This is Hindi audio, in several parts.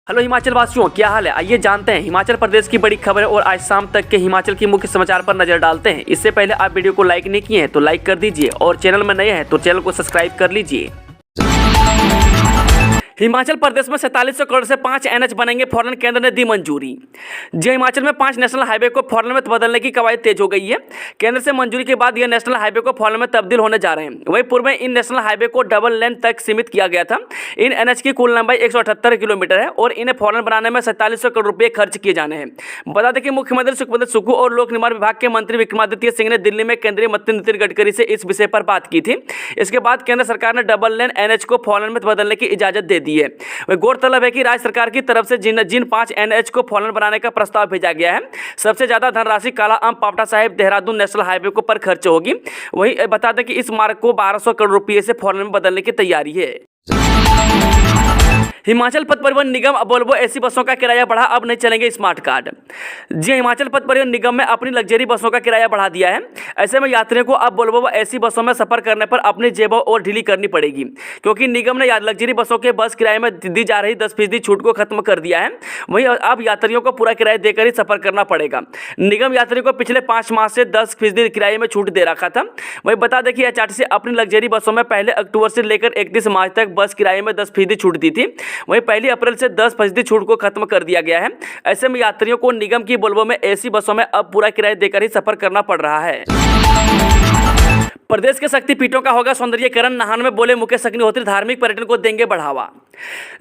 हेलो हिमाचल वासियों, क्या हाल है? आइए जानते हैं हिमाचल प्रदेश की बड़ी खबरें और आज शाम तक के हिमाचल की मुख्य समाचार पर नजर डालते हैं। इससे पहले आप वीडियो को लाइक नहीं किए हैं तो लाइक कर दीजिए और चैनल में नए हैं तो चैनल को सब्सक्राइब कर लीजिए। हिमाचल प्रदेश में 4700 करोड़ से 5 एनएच बनेंगे, फौरन केंद्र ने दी मंजूरी। जी, हिमाचल में 5 नेशनल हाईवे को फौरन में बदलने की कवायद तेज हो गई है। केंद्र से मंजूरी के बाद ये नेशनल हाईवे को फौरन में तब्दील होने जा रहे हैं। वहीं पूर्व में इन नेशनल हाईवे को डबल लेन तक सीमित किया गया था। इन एनएच की कुल लंबाई 178 किलोमीटर है और इन्हें फौरन बनाने में 4700 करोड़ रुपये खर्च किए जाने हैं। बता दें कि मुख्यमंत्री सुखविंदर सुक्खू और लोक निर्माण विभाग के मंत्री विक्रमादित्य सिंह ने दिल्ली में केंद्रीय मंत्री नितिन गडकरी से इस विषय पर बात की थी। इसके बाद केंद्र सरकार ने डबल लेन एनएच को फौरन में बदलने की इजाजत दे दी है। गौरतलब है कि राज्य सरकार की तरफ से जिन 5 एनएच को फौरन बनाने का प्रस्ताव भेजा गया है, सबसे ज्यादा धनराशि काला आम पावटा साहिब देहरादून नेशनल हाईवे को पर खर्च होगी। वहीं बता दें कि इस मार्ग को 1200 करोड़ रुपये से फौरन में बदलने की तैयारी है। हिमाचल पथ परिवहन निगम वोल्वो एसी बसों का किराया बढ़ा, अब नहीं चलेंगे स्मार्ट कार्ड। जी, हिमाचल पथ परिवहन निगम ने अपनी लग्जरी बसों का किराया बढ़ा दिया है। ऐसे में यात्रियों को अब वोल्वो एसी बसों में सफर करने पर अपनी जेबों और ढीली करनी पड़ेगी, क्योंकि निगम ने लग्जरी बसों के बस किराए में दी जा रही 10% छूट को खत्म कर दिया है। वहीं अब यात्रियों को पूरा किराया देकर ही सफर करना पड़ेगा। निगम यात्रियों को पिछले 5 माह से 10% किराए में छूट दे रखा था। वहीं बता दें कि एचआरटीसी अपनी लग्जरी बसों में पहले अक्टूबर से लेकर 31 मार्च तक बस किराए में 10% छूट दी थी। वहीं 1 अप्रैल से 10% छूट को खत्म कर दिया गया है। ऐसे में यात्रियों को निगम की वोल्वो में एसी बसों में अब पूरा किराया देकर ही सफर करना पड़ रहा है। प्रदेश के शक्तिपीठों का होगा सौंदर्यीकरण, नाहन में बोले मुकेश अग्निहोत्री, धार्मिक पर्यटन को देंगे बढ़ावा।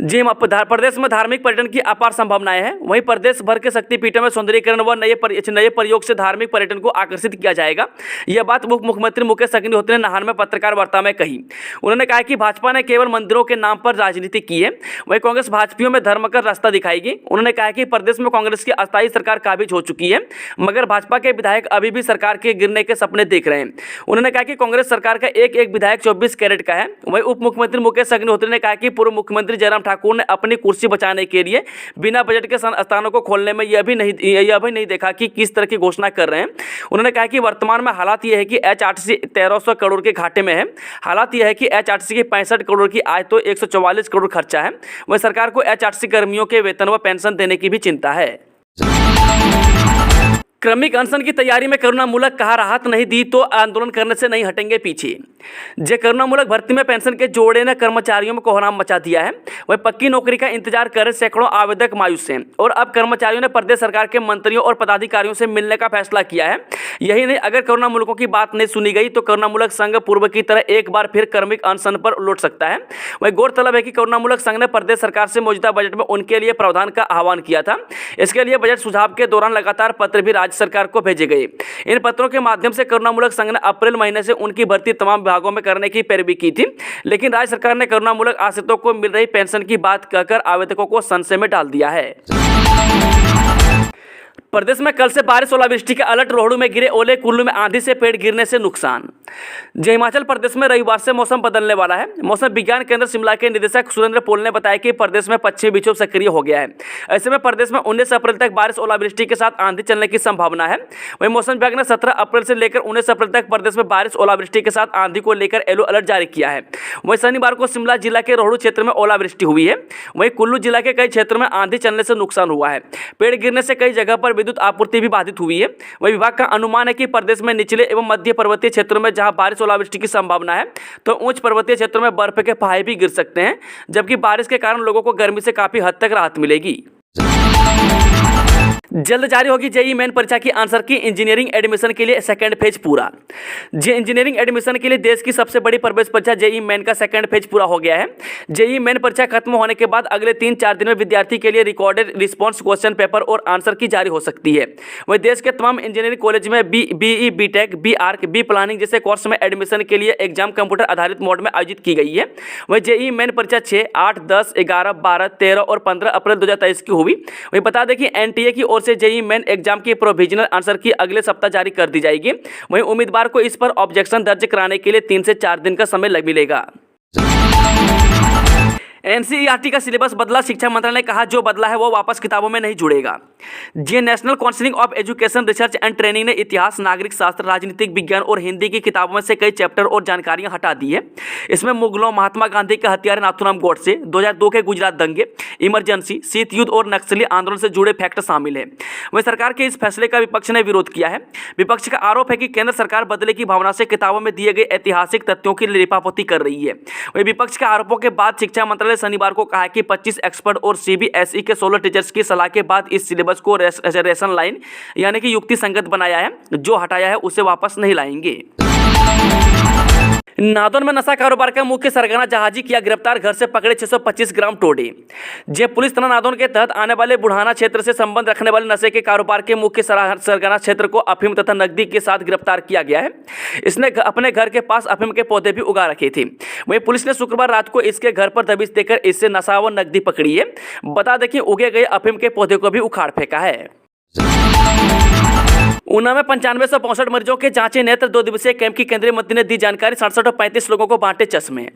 जी, प्रदेश में धार्मिक पर्यटन की अपार संभावनाएं हैं। वहीं प्रदेश भर के शक्तिपीठों में सौंदर्यीकरण व नए प्रयोग से धार्मिक पर्यटन को आकर्षित किया जाएगा। यह बात मुख्यमंत्री मुकेश अग्निहोत्री ने नाहन में पत्रकार वार्ता में कही। उन्होंने कहा कि भाजपा ने केवल मंदिरों के नाम पर राजनीति की है, वहीं कांग्रेस भाजपियों में धर्म का रास्ता दिखाएगी। उन्होंने कहा कि प्रदेश में कांग्रेस की अस्थायी सरकार काबिज हो चुकी है, मगर भाजपा के विधायक अभी भी सरकार के गिरने के सपने देख रहे हैं। उन्होंने कहा कि कांग्रेस सरकार का एक विधायक 24 कैरेट का है। वहीं उप मुख्यमंत्री मुकेश अग्निहोत्री ने कहा कि पूर्व मुख्यमंत्री जयराम ठाकुर ने अपनी कुर्सी बचाने के लिए बिना बजट के स्थानों को खोलने में यह भी नहीं देखा कि किस तरह की घोषणा कर रहे हैं। उन्होंने कहा कि वर्तमान में हालात यह है कि एचआरटीसी 1300 करोड़ के घाटे में है। हालात यह है कि एचआरटीसी की 65 करोड़ की आय तो 144 करोड़ खर्चा है। वहीं सरकार को एचआरटीसी कर्मियों के वेतन व पेंशन देने की भी चिंता है। क्रमिक अनशन की तैयारी में करुणामूलक कहा, राहत नहीं दी तो आंदोलन करने से नहीं हटेंगे पीछे। जे करुणामूलक भर्ती में पेंशन के जोड़े ने कर्मचारियों में कोहराम मचा दिया है। वह पक्की नौकरी का इंतजार कर रहे सैकड़ों आवेदक मायूस हैं और अब कर्मचारियों ने प्रदेश सरकार के मंत्रियों और पदाधिकारियों से मिलने का फैसला किया है। यही नहीं, अगर करुणामूलकों की बात नहीं सुनी गई तो करुणामूलक संघ पूर्व की तरह एक बार फिर क्रमिक अनशन पर लौट सकता है। वही गौरतलब है कि करुणामूलक संघ ने प्रदेश सरकार से मौजूदा बजट में उनके लिए प्रावधान का आह्वान किया था। इसके लिए बजट सुझाव के दौरान लगातार पत्र भी राज्य सरकार को भेजे गए। इन पत्रों के माध्यम से करुणामूलक संघ ने अप्रैल महीने से उनकी भर्ती तमाम विभागों में करने की पैरवी की थी, लेकिन राज्य सरकार ने करुणामूलक आश्रितों को मिल रही पेंशन की बात कहकर आवेदकों को संशय में डाल दिया है। प्रदेश में कल से बारिश ओलावृष्टि का अलर्ट, रोहडू में गिरे ओले, कुल्लू में आंधी से पेड़ गिरने से नुकसान। जय हिमाचल प्रदेश में रविवार से मौसम बदलने वाला है। मौसम विज्ञान केंद्र शिमला के निदेशक सुरेंद्र पोल ने बताया कि प्रदेश में पश्चिमी विक्षोभ सक्रिय हो गया है। ऐसे में प्रदेश में 19 अप्रैल तक बारिश ओलावृष्टि के साथ आंधी चलने की संभावना है। वहीं मौसम विभाग ने 17 अप्रैल से लेकर 19 अप्रैल तक प्रदेश में बारिश ओलावृष्टि के साथ आंधी को लेकर येलो अलर्ट जारी किया है। वहीं शनिवार को शिमला जिला के रोहडू क्षेत्र में ओलावृष्टि हुई है। वहीं कुल्लू जिला के कई क्षेत्रों में आंधी चलने से नुकसान हुआ है। पेड़ गिरने से कई जगह पर विद्युत आपूर्ति भी बाधित हुई है। वही विभाग का अनुमान है कि प्रदेश में निचले एवं मध्य पर्वतीय क्षेत्रों में जहां बारिश ओलावृष्टि की संभावना है तो उच्च पर्वतीय क्षेत्रों में बर्फ के फाहे भी गिर सकते हैं, जबकि बारिश के कारण लोगों को गर्मी से काफी हद तक राहत मिलेगी। जल्द जारी होगी जेईई मेन परीक्षा की आंसर की। इंजीनियरिंग एडमिशन के लिए सेकंड फेज पूरा। जे इंजीनियरिंग एडमिशन के लिए देश की सबसे बड़ी प्रवेश परीक्षा जेईई मेन का सेकंड फेज पूरा हो गया है। जेईई मेन परीक्षा खत्म होने के बाद अगले 3-4 दिन में विद्यार्थी के लिए रिकॉर्डेड रिस्पॉन्स क्वेश्चन पेपर और आंसर की जारी हो सकती है। वहीं देश के तमाम इंजीनियरिंग कॉलेज में BE, BTech, B Arch, B planning जैसे कोर्स में एडमिशन के लिए एग्जाम कंप्यूटर आधारित मोड में आयोजित की गई है। वहीं जेईई मेन परीक्षा 6, 8, 10, 11, 12, 13 और 15 अप्रैल 2023 की हुई। वहीं बता दें कि एनटीए की ओर से जेईई मेन एग्जाम की प्रोविजनल आंसर की अगले सप्ताह जारी कर दी जाएगी। वहीं उम्मीदवार को इस पर ऑब्जेक्शन दर्ज कराने के लिए 3 से 4 दिन का समय मिलेगा। एनसीईआरटी का सिलेबस बदला, शिक्षा मंत्रालय ने कहा जो बदला है वो वापस किताबों में नहीं जुड़ेगा। जे National Council of Education Research and Training ने इतिहास, नागरिक शास्त्र, राजनीतिक विज्ञान और हिंदी की किताबों में से कई चैप्टर और जानकारियां हटा दी है। इसमें मुगलों, महात्मा गांधी के हत्यारे नाथूराम गोडसे, 2002 के गुजरात दंगे, इमरजेंसी, शीत युद्ध और नक्सली आंदोलन से जुड़े फैक्ट शामिल है। वहीं सरकार के इस फैसले का विपक्ष ने विरोध किया है। विपक्ष का आरोप है कि केंद्र सरकार बदले की भावना से किताबों में दिए गए ऐतिहासिक तथ्यों की लिपापोती कर रही है। वहीं विपक्ष के आरोपों के बाद शिक्षा मंत्रालय शनिवार को कहा है कि 25 एक्सपर्ट और सीबीएसई के 16 टीचर्स की सलाह के बाद इस सिलेबस को रेशन लाइन यानी कि युक्ति संगत बनाया है। जो हटाया है उसे वापस नहीं लाएंगे। नादौन में नशा कारोबार का मुख्य सरगना जहाजी किया गिरफ्तार, घर से पकड़े 625 ग्राम टोडे। जे पुलिस थाना नादौन के तहत आने वाले बुढ़ाना क्षेत्र से संबंध रखने वाले नशे के कारोबार के मुख्य सरगना क्षेत्र को अफीम तथा नकदी के साथ गिरफ्तार किया गया है। इसने अपने घर के पास अफीम के पौधे भी उगा रखे थे। वहीं पुलिस ने शुक्रवार रात को इसके घर पर दबिश देकर इससे नशा व नकदी पकड़ी है। बता दें कि उगे गए अफीम के पौधे को भी उखाड़ फेंका है। ऊना में 9565 मरीजों के जांचे नेत्र 2 दिवसीय कैंप की केंद्रीय मंत्री ने दी जानकारी। 67 और 35 लोगों को बांटे चश्मे।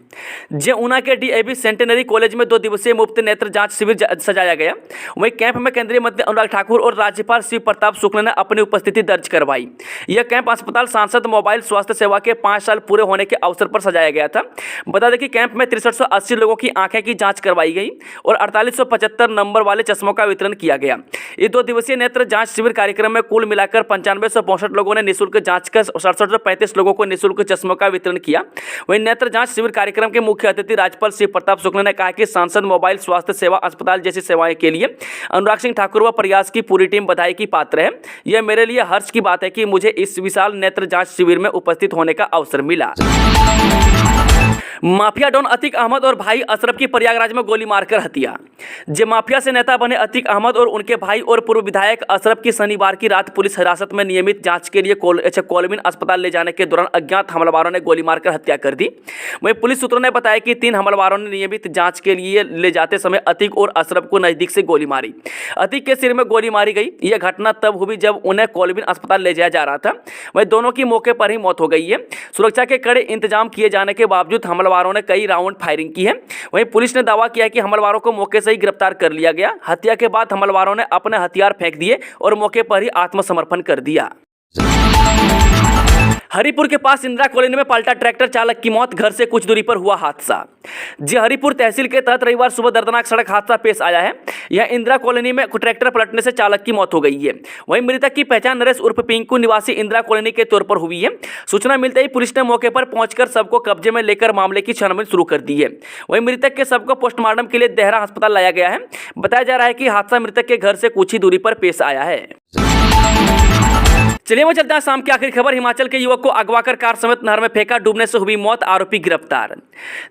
जे ऊना के डीएवी सेंटेनरी कॉलेज में 2 दिवसीय मुफ्त नेत्र जांच शिविर सजाया गया। वहीं कैंप में केंद्रीय मंत्री अनुराग ठाकुर और राज्यपाल शिव प्रताप शुक्ल ने अपनी उपस्थिति दर्ज करवाई। यह कैंप अस्पताल सांसद मोबाइल स्वास्थ्य सेवा के 5 साल पूरे होने के अवसर पर सजाया गया था। बता दें कि कैंप में 6380 लोगों की आंखें की जाँच करवाई गई और 4875 नंबर वाले चश्मों का वितरण किया गया। इस 2 दिवसीय नेत्र जाँच शिविर कार्यक्रम में कुल मिलाकर 9565 लोगों ने निःशुल्क जांच कर 67 और 35 लोगों को निःशुल्क चश्मों का वितरण किया। वहीं नेत्र जांच शिविर कार्यक्रम के मुख्य अतिथि राज्यपाल शिव प्रताप शुक्ल ने कहा कि सांसद मोबाइल स्वास्थ्य सेवा अस्पताल जैसी सेवाएं के लिए अनुराग सिंह ठाकुर व प्रयास की पूरी टीम बधाई की पात्र है। यह मेरे लिए हर्ष की बात है कि मुझे इस विशाल नेत्र जांच शिविर में उपस्थित होने का अवसर मिला। माफिया डॉन अतीक अहमद और भाई अशरफ की प्रयागराज में गोली मारकर हत्या। जे माफिया से नेता बने अतीक अहमद और उनके भाई और पूर्व विधायक अशरफ की शनिवार की रात पुलिस हिरासत में नियमित जांच के लिए कोलमिन अस्पताल ले जाने के दौरान अज्ञात हमलावरों ने गोली मारकर हत्या कर दी। वहीं पुलिस सूत्रों ने बताया कि 3 हमलावरों ने नियमित जांच के लिए ले जाते समय अतीक और अशरफ को नजदीक से गोली मारी। अतीक के सिर में गोली मारी गई। यह घटना तब हुई जब उन्हें कोलमिन अस्पताल ले जाया जा रहा था। वहीं दोनों की मौके पर ही मौत हो गई है। सुरक्षा के कड़े इंतजाम किए जाने के बावजूद हमलावरों ने कई राउंड फायरिंग की है। वहीं पुलिस ने दावा किया कि हमलावरों को मौके से ही गिरफ्तार कर लिया गया। हत्या के बाद हमलावरों ने अपने हथियार फेंक दिए और मौके पर ही आत्मसमर्पण कर दिया। हरिपुर के पास इंदिरा कॉलोनी में पलटा ट्रैक्टर, चालक की मौत, घर से कुछ दूरी पर हुआ हादसा। जी हरिपुर तहसील के तहत रविवार सुबह दर्दनाक सड़क हादसा पेश आया है। यह इंदिरा कॉलोनी में ट्रैक्टर पलटने से चालक की मौत हो गई है। वहीं मृतक की पहचान नरेश उर्फ पिंकू निवासी इंदिरा कॉलोनी के तौर पर हुई है। सूचना मिलते ही पुलिस ने मौके पर पहुंचकर शव को कब्जे में लेकर मामले की छानबीन शुरू कर दी है। वहीं मृतक के शव को पोस्टमार्टम के लिए देहरा अस्पताल लाया गया है। बताया जा रहा है कि हादसा मृतक के घर से कुछ ही दूरी पर पेश आया है। चलिए वो चलते हैं शाम की आखिरी खबर। हिमाचल के युवक को अगवा कर कार समेत नहर में फेंका, डूबने से हुई मौत, आरोपी गिरफ्तार।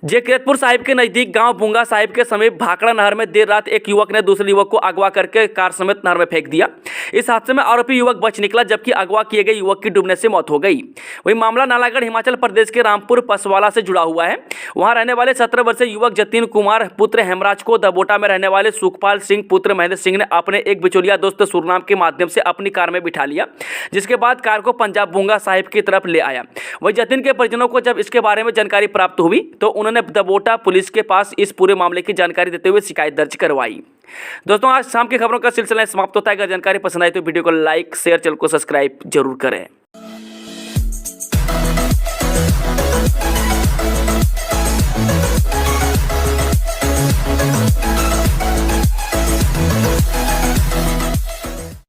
जे किरतपुर साहिब के नजदीक गांव बुंगा साहिब के समीप भाखड़ा नहर में देर रात एक युवक ने दूसरे युवक को अगवा करके कार समेत नहर में फेंक दिया। इस हादसे में आरोपी युवक बच निकला, जबकि अगवा किए गए युवक की डूबने से मौत हो गई। वहीं मामला नालागढ़ हिमाचल प्रदेश के रामपुर पसवाला से जुड़ा हुआ है। वहां रहने वाले 17 वर्षीय युवक जतीन कुमार पुत्र हेमराज को दबोटा में रहने वाले सुखपाल सिंह पुत्र महेंद्र सिंह ने अपने एक बिचौलिया दोस्त सुरनाम के माध्यम से अपनी कार में बिठा लिया, जिसके बाद कार को पंजाब बुंगा साहिब की तरफ ले आया। वहीं जतिन के परिजनों को जब इसके बारे में जानकारी प्राप्त हुई तो उन्होंने दबोटा पुलिस के पास इस पूरे मामले की जानकारी देते हुए शिकायत दर्ज करवाई। दोस्तों आज शाम की खबरों का सिलसिला समाप्त होता है। अगर जानकारी पसंद आई तो वीडियो को लाइक शेयर, चैनल को सब्सक्राइब जरूर करें।